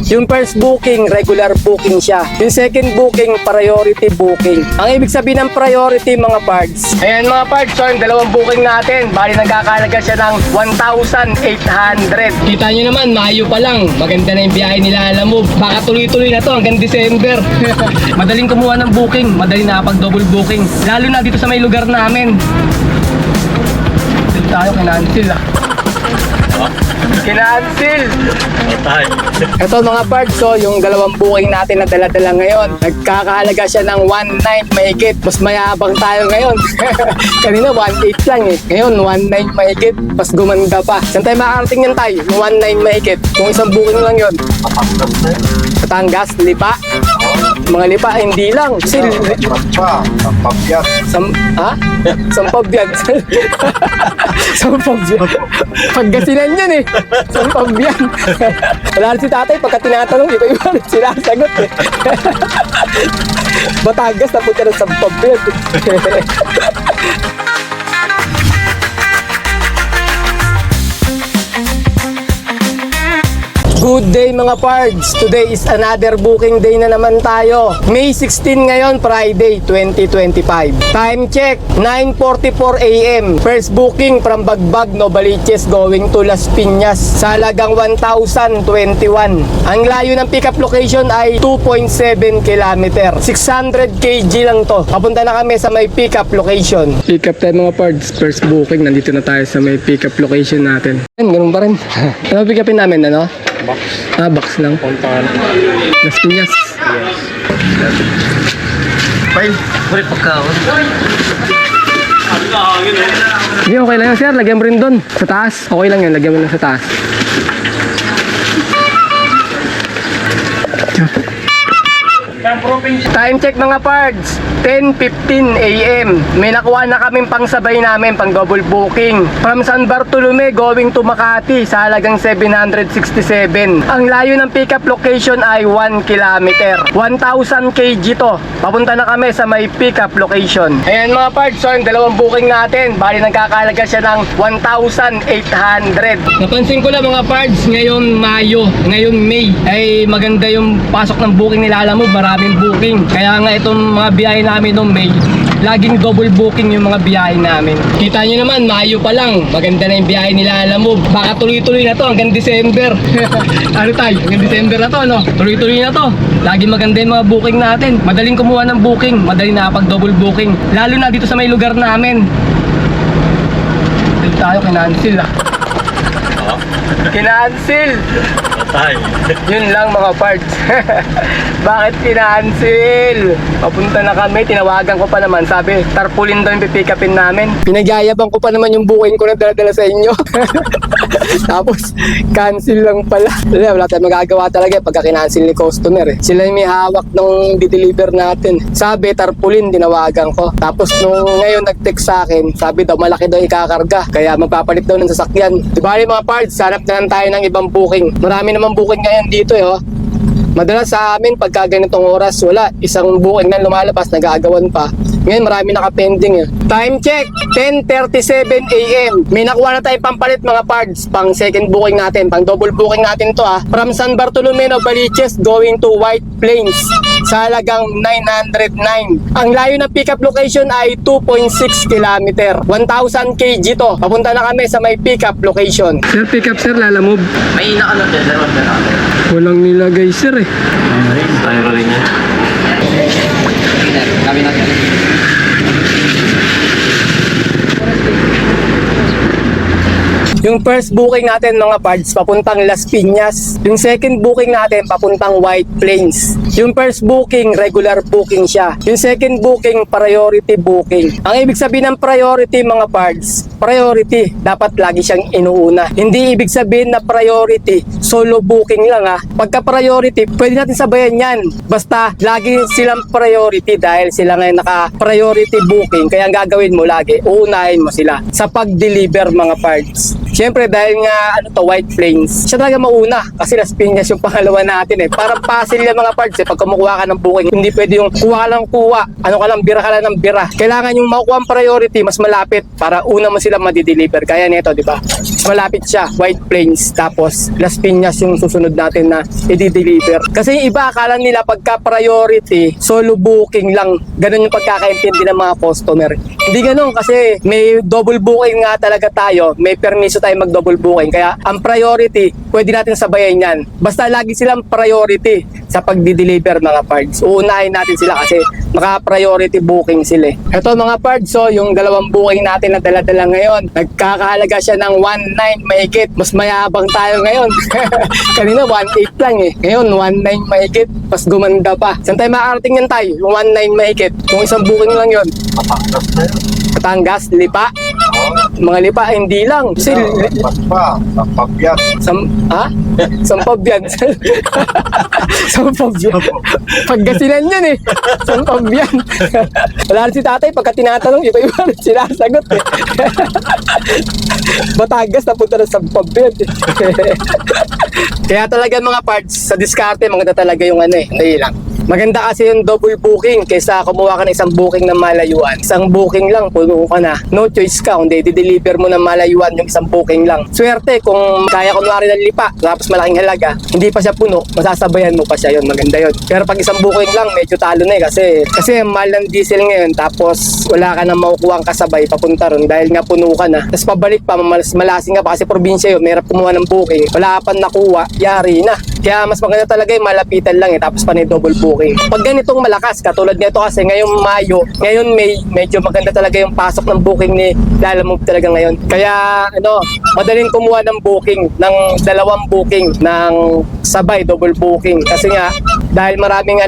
Yung first booking, regular booking siya. Yung second booking, priority booking. Ang ibig sabihin ng priority, mga parts. Ayan mga parts, so yung dalawang booking natin, bali nagkakalaga siya ng 1,800. Kita nyo naman, Mayo pa lang. Maganda na yung biyahe nila, alam mo. Baka tuloy-tuloy na to hanggang December. Madaling kumuha ng booking, madaling nakapag-double booking. Lalo na dito sa may lugar namin. Dito tayo, kinancel ah. Kinancel! Ito mga parts, so yung dalawang booking natin na dala-dala ngayon, nagkakahalaga siya ng 1.9 mahigit. Mas mayabang tayo ngayon. Kanina 1.8 lang eh. Ngayon 1.9 mahigit, mas gumanda pa. Saan tayo makakarating yan tayo? Yung 1.9 mahigit. Kung isang booking lang yun. Batangas, Lipa. Mga Lipa, hindi lang. Kasi Sampabyat. Sampabyan. Sampabyan. Pagkasinan yan eh. Sampabyan. Wala rin si tatay, pagka tinatanong, iba-iba rin sinasagot eh. Batangas, napunta ng Sampabyan. Good day mga pards! Today is another booking day na naman tayo. May 16 ngayon, Friday 2025. Time check, 9:44 AM. First booking from Bagbag, Novaliches going to Las Piñas sa halagang 1,021. Ang layo ng pickup location ay 2.7 km. 600 kg lang to. Papunta na kami sa may pickup location. Pickup tayo mga pards. First booking, nandito na tayo sa may pickup location natin. Ganun pa rin. Ano pick upin namin, ano? Box. Box lang. Puntahan. Las Piñas. Fine. Balik pagkaon. Hindi, okay lang yan sir. Lagyan mo rin doon. Sa taas. Okay lang yan. Lagyan mo lang sa taas. Time check mga pards, 10:15 AM. May nakuha na kaming pangsabay namin, pang double booking. From San Bartolome going to Makati sa halagang 767. Ang layo ng pickup location ay 1 kilometer. 1,000 kg to. Papunta na kami sa may pickup location. Ayan mga pards, so yung dalawang booking natin, bali nagkakalaga siya ng 1,800. Napansin ko lang mga pards, ngayon Mayo, ngayon May, ay maganda yung pasok ng booking nila. Alam mo, maraming booking. Kaya nga itong mga biyahe namin noong May, laging double booking yung mga biyahe namin. Kita nyo naman, Mayo pa lang. Maganda na yung biyahe nila, alam mo. Baka tuloy-tuloy na to hanggang December. Ano tayo? Hanggang December na to, no? Tuloy-tuloy na to. Laging maganda yung mga booking natin. Madaling kumuha ng booking, madaling nakapag-double booking. Lalo na dito sa may lugar namin. Dito tayo, kinancel ah. Kinancel! Yun lang mga parts. Bakit kinancel? Papunta na kami, tinawagan ko pa naman. Sabi, tarpaulin daw yung pipick upin namin. Pinagyayabang ko pa naman yung booking ko na dala-dala sa inyo. Tapos, cancel lang pala. Wala tayong magagawa talaga pagka kinancel ni customer eh. Sila yung may hawak nung di-deliver natin. Sabi, tarpaulin, tinawagan ko. Tapos nung ngayon nag-text sa akin, sabi daw malaki daw ikakarga. Kaya magpapalit daw ng sasakyan. Diba mga parts, hanap na lang tayo ng ibang booking. Marami namang booking ngayon dito eh. Oh. Madalas sa amin, pagka ganitong oras, wala. Isang booking na lumalabas, nag-aagawan pa. Ngayon, marami naka-pending eh. Time check, 10:37 AM. May nakuha na tayong pampalit mga parts. Pang second booking natin, pang double booking natin to ah. From San Bartolome, Novaliches, going to White Plains sa halagang 909. Ang layo ng pickup location ay 2.6 km. 1,000 kg to. Papunta na kami sa may pickup location. Sir, pickup sir, lalamove. May inaano dyan. Dalawa na natin. Walang nilagay sir eh. Tayo rin yan. Kami natin. Yung first booking natin mga parts, papuntang Las Piñas. Yung second booking natin, papuntang White Plains. Yung first booking, regular booking siya. Yung second booking, priority booking. Ang ibig sabihin ng priority mga parts, priority, dapat lagi siyang inuuna. Hindi ibig sabihin na priority, solo booking lang ha. Pagka priority, pwede natin sabayan yan. Basta, lagi silang priority dahil sila ngayon naka-priority booking. Kaya ang gagawin mo lagi, uunahin mo sila sa pag-deliver mga parts. Siyempre dahil nga ano to, White Plains, siya talaga mauna kasi Las Piñas yung pangalawa natin eh. Parang puzzle yung mga parts eh. Pag kumukuha ka ng booking, hindi pwede yung kuha lang kuha. Ano ka lang, bira ka lang ng bira. Kailangan yung makukuha ang priority, mas malapit para una mo sila madideliver. Kaya nito, di ba? Mas malapit siya, White Plains, tapos Las Piñas yung susunod natin na i-deliver. Kasi yung iba, akala nila pagka priority, solo booking lang. Ganun yung pagkakaintindi ng mga customer. Hindi ganun kasi may double booking nga talaga tayo. May permiso tayo mag-double booking. Kaya ang priority, pwede natin sabayan yan. Basta lagi silang priority sa pagdi-deliver mga parts. Uunahin natin sila kasi maka-priority booking sila. Ito mga parts, so yung dalawang booking natin na dala-dala ngayon, nagkakahalaga siya ng 1.9 mahigit. Mas mayabang tayo ngayon. Kanina 1.8 lang eh. Ngayon 1.9 mahigit. Mas gumanda pa. Saan tayo makarating yan tayo? Yung 1.9 mahigit. Kung isang booking lang yun. Patanggap na yun. Batangas, Lipa. Mga Lipa, hindi lang. Kasi Pampabyan. Sampabyan. Sampabyan. Pagkasinan yan eh. Sampabyan. Wala rin si tatay, pagka tinatanong, iba-iba rin sinasagot eh. Batangas, napunta na Sampabyan eh. Kaya talaga mga parts, sa diskarte, maganda talaga yung ano eh. Hindi lang. Maganda kasi yung double booking kaysa kumuha ka ng isang booking ng malayuan. Isang booking lang, puno ka na. No choice ka, kundi i-deliver mo ng malayuan yung isang booking lang. Swerte kung kaya kunwari ng Lipa, tapos malaking halaga, hindi pa siya puno, masasabayan mo pa siya yun. Maganda yun. Pero pag isang booking lang, medyo talo na eh. Kasi mahal ng diesel ngayon, tapos wala ka na makukuha ang kasabay papunta ron dahil nga puno ka na. Tapos pabalik pa, malasing ka pa kasi probinsya yun, mayroon kumuha ng booking. Wala ka pa nakuha, yari na. Kaya mas maganda talaga yung malapitan lang eh, tapos pa na yung double booking. Pag ganitong malakas, katulad nito kasi ngayong Mayo, ngayon May, medyo maganda talaga yung pasok ng booking ni Lalamove talaga ngayon. Kaya madaling kumuha ng booking, ng dalawang booking, ng sabay, double booking. Kasi nga, dahil maraming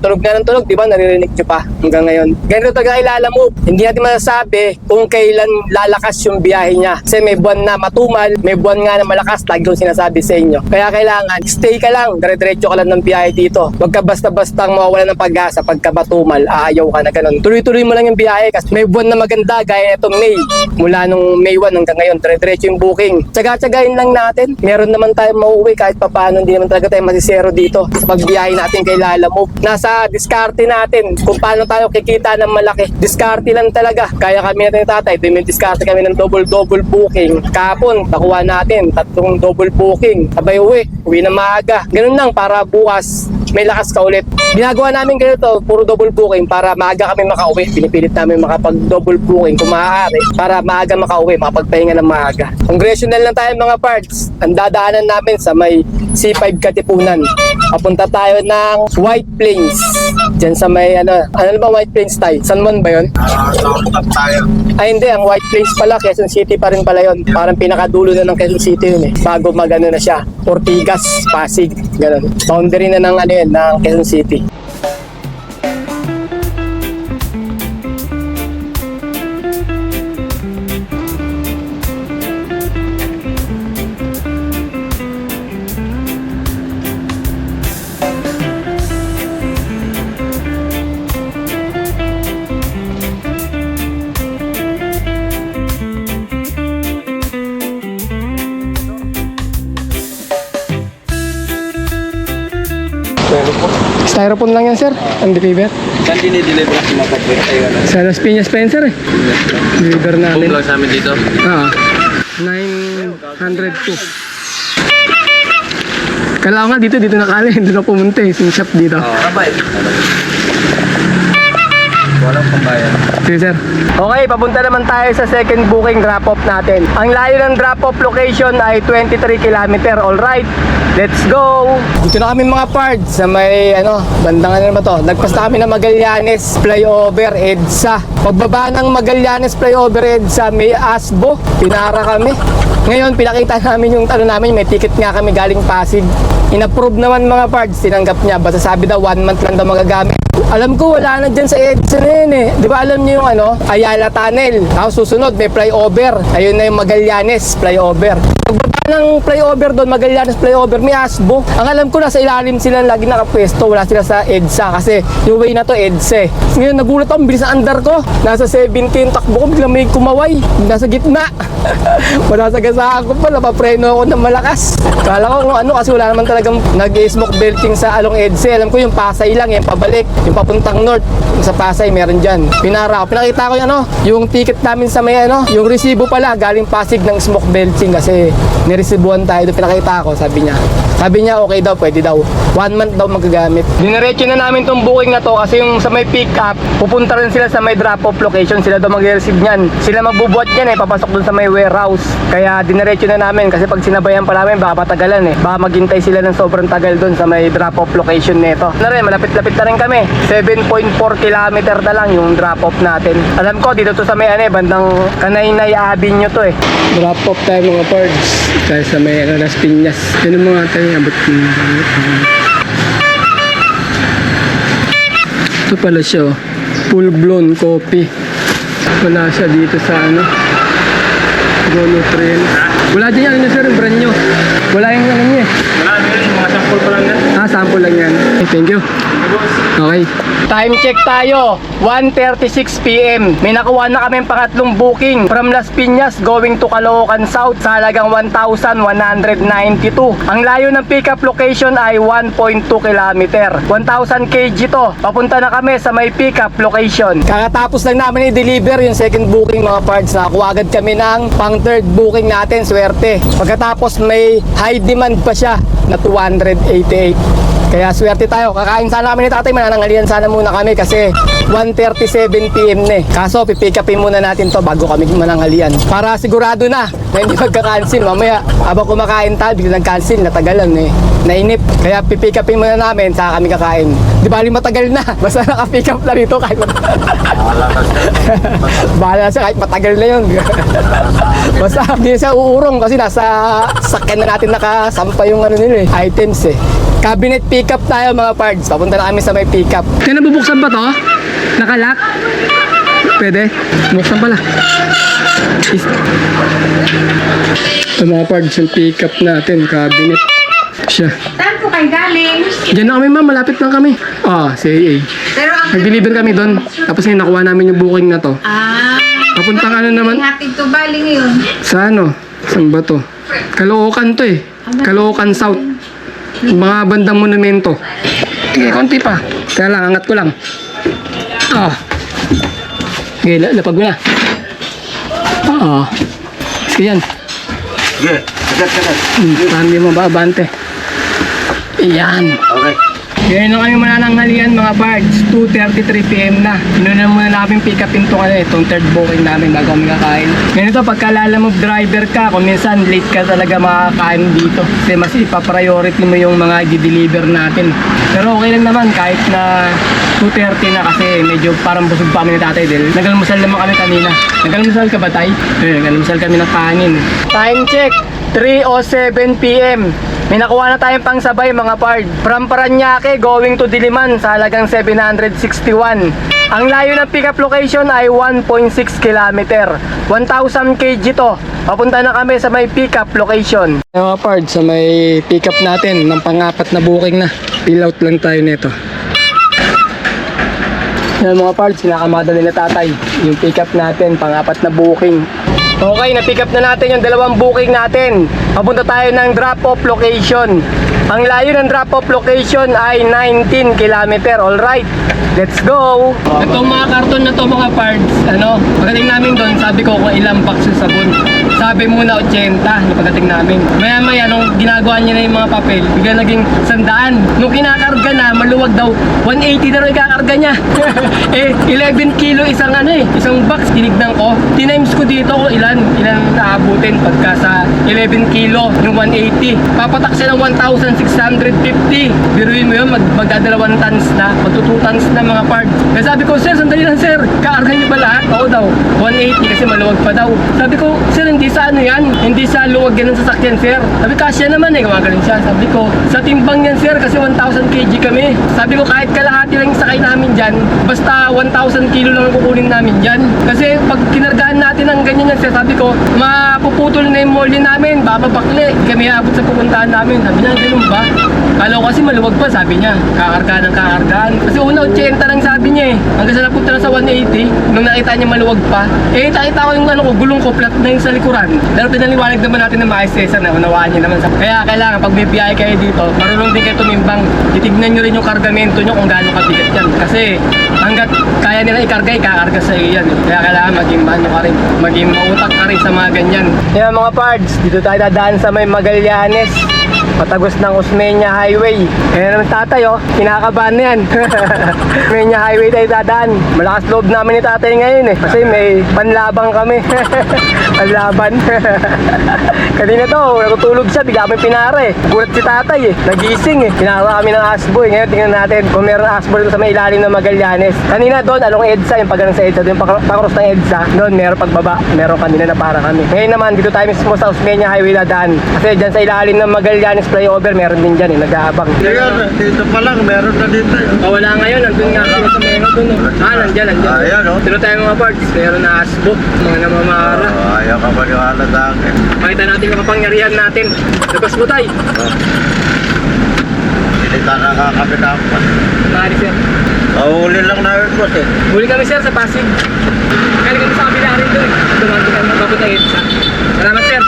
tulog na ng tulog, di ba? Naririnig nyo pa hanggang ngayon. Ganito talaga kay Lalamove. Hindi natin masasabi kung kailan lalakas yung biyahe niya. Kasi may buwan na matumal, may buwan nga na malakas, lagi kong sinasabi sa inyo. Kaya kailangan, stay ka lang, dire-diretso ka lang ng biyahe dito. Huwag ka basta-bastang mawawala ng pag-asa pagka matumal, aayaw ka na ganun. Tuloy-tuloy mo lang yung biyahe kasi may buwan na maganda gaya itong May. Mula nung May 1 hanggang ngayon, dire-diretso yung booking. Tsaga-tsagain lang natin. Meron naman tayo mauwi kahit papaano, hindi naman talaga tayo masisero dito sa pagbiyahe natin kay Lalamove. Nasa diskarte natin kung paano tayo kikita ng malaki. Diskarte lang talaga. Kaya kami natin tatay, diskarte kami ng double booking. Kapon, nakuha natin 3 double booking. Sabay uwi na maaga. Ganun lang para bukas may lakas ka ulit. Ginagawa namin ganito, puro double booking para maaga kami makauwi. Pinipilit namin makapag-double booking kung maaari para maaga makauwi, makapagpahinga ng maaga. Congressional lang tayo mga parts. Ang dadaanan namin sa may C5 Katipunan. Papunta tayo ng White Plains. Diyan sa may ano ba White Plains tayo? San Juan ba yun? Tayo. Ay hindi, ang White Plains pala, Quezon City pa rin pala yun. Parang pinakadulo na ng Quezon City yun eh. Bago magano na siya, Ortigas, Pasig, ganun. Boundary na ng ng Quezon City. Styrofoam lang yan, sir. Ang deliver. Saan dinideliver ang mga paborito tayo? Sa Las Piñas Spencer eh. Deliver natin. Lang sa amin dito. 902. Kala ko nga dito nakali. Dito na pumunta eh. Yung shop dito. Kapay. Walang pambayan. Sige, sir. Okay, papunta naman tayo sa second booking drop-off natin. Ang layo ng drop-off location ay 23 km. Alright, let's go! Dito na kami mga parts sa may bandang naman to. Nagpasta kami ng Magallanes Flyover EDSA. Pagbaba ng Magallanes Flyover EDSA, may ASBO. Pinara kami. Ngayon, pinakita namin yung namin, may ticket nga kami galing Pasig. In-approve naman mga parts, tinanggap niya. Basta sabi daw, 1 month lang daw magagamit. Alam ko wala na dyan sa EDSA na yun eh. Di ba alam niyo yung ano, Ayala Tunnel. Tapos susunod may flyover. Ayun na yung Magallanes flyover. Pagbaba ng flyover doon, Magallanes flyover, may ASBO. Ang alam ko nasa ilalim sila lagi nakapwesto. Wala sila sa EDSA kasi yung way na to EDSA. Ngayon nagulat ako, bilis na andar ko. Nasa 17 takbo ko, biglang may kumaway. Nasa gitna. Wala sa gasaan ko pa, napapreno ako ng malakas. Kala ko kung ano kasi wala naman talagang nag-smoke belting sa along EDSA. Alam ko yung Pasay lang, yung pabalik, yung papuntang north. Yung sa Pasay meron dyan. Pinara ako. Pinakita ko yung ano, yung ticket namin sa may ano, yung resibo pala galing Pasig ng smoke belting kasi niresibuhan tayo doon. Pinakita ko, sabi niya okay daw, pwede daw. 1 month daw magagamit. Dinerecho na namin tong booking na to kasi yung sa may pick up, pupunta rin sila sa may drop off location. Sila daw mag-receive niyan. Sila magbubuhat niyan eh, papasok doon sa may warehouse. Kaya dinerecho na namin kasi pag sinabayan pa namin baka patagalan eh. Baka maghintay sila ng sobrang tagal doon sa may drop off location nito. Na rin, malapit-lapit na rin kami. 7.4 kilometer na lang yung drop off natin. Alam ko dito to sa may ano eh, bandang Kanaynay Avenue to eh. Drop off tayo mga pards. Tayo sa may Las Piñas. Yun ang mga tayo abot ng ito pala siya oh. Full blown coffee. Wala siya dito sa ano Gono Trail. Wala din yan, ano sir, yung brand nyo. Wala yung ano niya. Wala, mga sample pa lang yan. Sample lang yan. Thank you. Okay. Time check tayo. 1:36 PM. May nakuha na kami pangatlong booking from Las Piñas going to Caloocan South sa halagang 1,192. Ang layo ng pickup location ay 1.2 kilometer. 1,000 kg to. Papunta na kami sa may pickup location. Kakatapos lang namin i-deliver yung second booking mga parts. Nakakuha agad kami ng pang third booking natin. Swerte. Pagkatapos may high demand pa siya na 288. Kaya swerte tayo. Kakain sana kami ni tatay. Mananangalian sana muna kami kasi 1:37 PM na eh. Kaso pipick upin muna natin to bago kami manangalian. Para sigurado na hindi magka-cancel. Mamaya habang kumakain tayo, biglang nag-cancel. Natagalan eh. Nainip. Kaya pipick upin muna namin saka kami kakain. Di bali matagal na. Basta naka-pick up na rito kahit bahala siya kahit matagal na yun. Basta hindi siya uurong kasi nasa sakyan na natin nakasampa yung ano nila eh, items eh. Cabinet pickup tayo mga parts. Papunta na kami sa may pickup. Kaya nabubuksan ba to? Nakalock? Pwede? Buksan pala. Ito mga parts yung pickup natin. Cabinet. Siya. Saan po kayo galing? Diyan na kami ma'am. Malapit lang kami. CAA. Pero ang Nag-deliver kami doon. Tapos ngayon nakuha namin yung booking na to. Papuntang ano naman? hatid to bali ngayon. Sa ano? Saan ba to? Caloocan to eh. Caloocan South. Mga bandang monumento. Sige, konti pa. Kaya lang, angat ko lang. Sige, lapag mo na. Sige yan. Sige, agad. Parang hindi mo babante. Iyan. Okay. Ngayon na kami manananghalian mga parts. 2:33 PM na. Inuna muna namin pick up itong third booking namin bago kami kakain. Ngayon ito, pagka lalamove driver ka, kung minsan late ka talaga makakain dito. Kasi mas ipa-priority mo yung mga i-deliver natin. Pero okay lang naman kahit na 2:30 na kasi medyo parang busog pa kami ni tatay dahil nagalmusal naman kami kanina. Nagalmusal ka ba tay? Nagalmusal kami ng kanin. Time check, 3:07 PM. May nakuha na tayong pangsabay mga pard. From Paranaque going to Diliman sa halagang 761. Ang layo ng pickup location ay 1.6 kilometer. 1,000 kg to. Papunta na kami sa may pickup location. Mga pard, sa may pickup natin ng pang-apat na booking na. Fill out lang tayo nito. Yan mga parts, sinakamada nila tatay. Yung pickup natin, pang-apat na booking. Okay, na-pick up na natin yung dalawang booking natin. Papunta tayo ng drop-off location. Ang layo ng drop-off location ay 19 kilometer. Alright, let's go! Itong mga karton na to mga parts, pagdating namin doon, sabi ko kung ilang box yung sabon. Sabi muna 80 na pagdating namin. Maya-maya, nung ginagawa niya na yung mga papel, bigla naging 100. Nung kinakarga na, maluwag daw, 180 na rin ikakarga niya. 11 kilo isang isang box. Tinignan ko, tinimes ko dito kung ilan naabutin pagka sa 11 kilo yung 180. Papatak siya ng 1,650. Biruin mo yun, magdadalawang tons na, magto 2 tons na mga parts. Kaya sabi ko, sir, sandali lang sir, kaarga niyo ba lahat? Oo daw, 180 kasi maluwag pa daw. Sabi ko, sir, hindi sa ano yan, hindi sa luwag yan ng sasakyan, sir. Sabi, kasya naman eh, gumagaling siya. Sabi ko, sa timbang yan, sir, kasi 1,000 kg kami. Sabi ko, kahit kalahati lang yung sakay namin dyan, basta 1,000 kilo lang ang kukunin namin dyan. Kasi pag kinargaan natin ng ganyan yan, sir, sabi ko, mapuputol na yung molly namin, bababakli. Kami abot sa pupuntahan namin. Sabi niya, ganun ba? Kala ko kasi maluwag pa, sabi niya. Kakargaan ng kakargaan. Kasi una, 80 lang sabi niya eh. Hanggang sa napunta na sa 180, nung nakita niya maluwag pa. Eh, nakita ko yung ano ko, gulong ko, flat na yung sa likuran. Pero pinaliwanag naman natin ng maayos Cesar na unawaan niya naman. Kaya kailangan, pag may biyahe kayo dito, marunong din kayo tumimbang. Titignan niyo rin yung kargamento niyo kung gaano kabigat yan. Kasi hanggat kaya nila ikarga, ikakarga sa iyo yan eh. Kaya kailangan maging ano ka rin, maging mautak ka rin sa mga ganyan. Yan mga parts, dito tayo dadaan sa may Magallanes. Patagos ng Osmeña Highway. Ayan naman tatay oh, kinakabahan na yan. Osmeña Highway tayo dadaan. Malakas loob namin ni tatay ngayon eh. Kasi may panlabang kami. Panlaban. Kanina to, natutulog siya, bigla kami pinare. Gulat si tatay eh, nagising eh. Pinawa kami ng asboy. Ngayon tingnan natin kung meron asboy dito sa may ilalim ng Magallanes. Kanina doon, along EDSA, yung pagano'n sa EDSA, doon pakros ng EDSA. Doon meron pagbaba, meron kanina na para kami. Ngayon naman, dito tayo mismo sa Osmeña Highway dadaan. Kasi dyan sa ilalim ng Magallanes flyover, meron din dyan eh, nag-aabang. Dito pa lang, meron na dito. Oh, wala ngayon, nandun nga sila sa Mengo dun. Oh. Nandyan. Ayan, oh. Dito tayo mga parts, meron na asbo, mga namamara. Ayaw ka maniwala sa akin. Pakita natin yung kapangyarihan natin. Labas mo tayo. Hindi ka nakakapitapan. Mali sir. Mahuli lang namin po eh. Huli kami sir sa Pasig. Galing kami sa kabila rin doon. Dumati kami mapapunta EDSA. Salamat sir.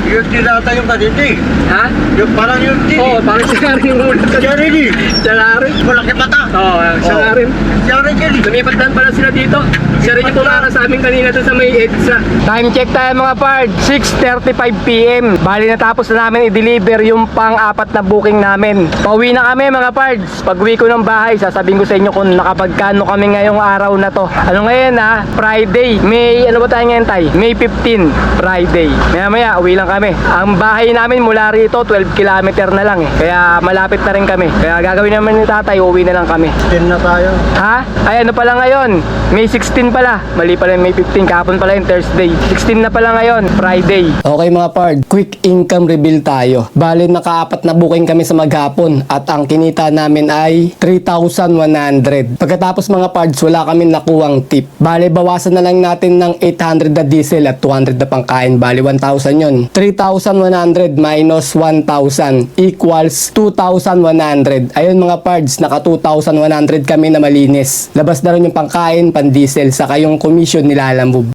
Yung tinata yung kanina eh. Ha? Yung parang yung din. Oo, parang siya rin yung ulit. Siya rin eh. Siya rin. Malaki mata. Oo, siya rin. Siya rin yan eh. Lumipat lang pala sila dito. Siya rin yung pumara sa amin kanina doon sa may EDSA. Time check tayo mga pards. 6:35 PM. Bali natapos na namin i-deliver yung pang-apat na booking namin. Pauwi na kami mga pards. Pag uwi ko ng bahay, sasabihin ko sa inyo kung nakapagkano kami ngayong araw na to. Ano ngayon ha? Friday. May, ano ba tayo ngayon tayo? May 15. Friday. Maya uwi lang kami. Ang bahay namin mula rito 12 kilometer na lang eh. Kaya malapit na rin kami. Kaya gagawin naman ni tatay, uwi na lang kami. 10 na tayo. Ha? Ay ano pala ngayon? May 16 pala. Mali pala yung May 15. Kahapon pala yung Thursday. 16 na pala ngayon. Friday. Okay mga pard. Quick income reveal tayo. Bale nakaapat na booking kami sa maghapon. At ang kinita namin ay 3,100. Pagkatapos mga pards, wala kami nakuwang tip. Bale bawasan na lang natin ng 800 na diesel at 200 na pangkain. Bale 1,000 yun. 3,100 minus 1,000 equals 2,100. Ayun mga pards, naka 2,100 kami na malinis. Labas na rin yung pangkain, pan-diesel, saka yung commission nilalamove.